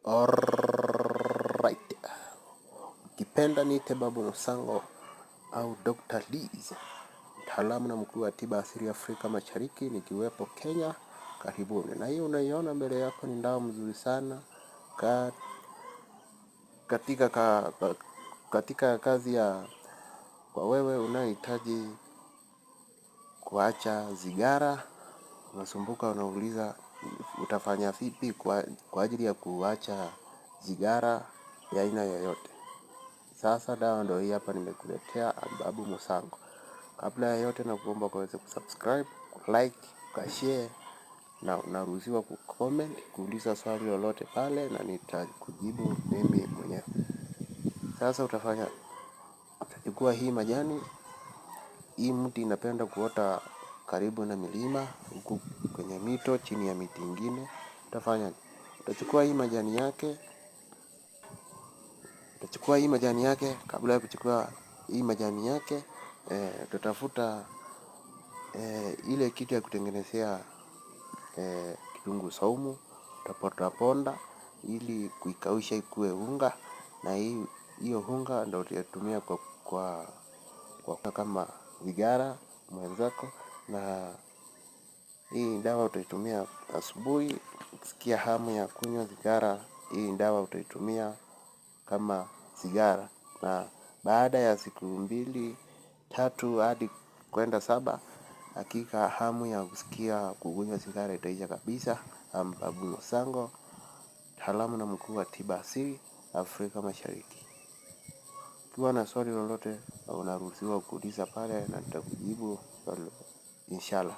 Alright. Ukipenda niite Babu Musango au Dr. Liz, mtaalamu na mkuu wa tiba asili Afrika Mashariki, nikiwepo Kenya. Karibuni. Na hiyo unaiona mbele yako ni dawa mzuri sana katika kazi ya kwa wewe unahitaji kuacha sigara. Unasumbuka, unauliza utafanya vipi kwa ajili ya kuacha sigara ya aina yoyote. Sasa dawa ndio hii hapa nimekuletea, Babu Musango. Kabla ya yote na kuomba kuweza kusubscribe, like, share na unaruhusiwa kucomment, kuuliza swali lolote pale na nitakujibu mimi mwenyewe. Sasa utachukua hii majani. Hii mti inapenda kuota karibu na milima, huku kwenye mito, chini ya miti ingine. Utachukua hii majani yake. Kabla ya kuchukua hii majani yake, tutafuta ile kitu ya kutengenezea kitunguu saumu. Utaponda ili kuikausha ikuwe unga, na hiyo unga ndio utatumia kwa kama sigara mwenzako. Na hii dawa utaitumia asubuhi ukisikia hamu ya kunywa sigara. Hii dawa utaitumia kama sigara, na baada ya siku 2, 3 hadi kwenda 7, hakika hamu ya kusikia kunywa sigara itaisha kabisa. Babu Musango, mtaalamu na mkuu wa tiba asili Afrika Mashariki. Ukiwa na swali lolote unaruhusiwa kuuliza pale na nitakujibu inshallah.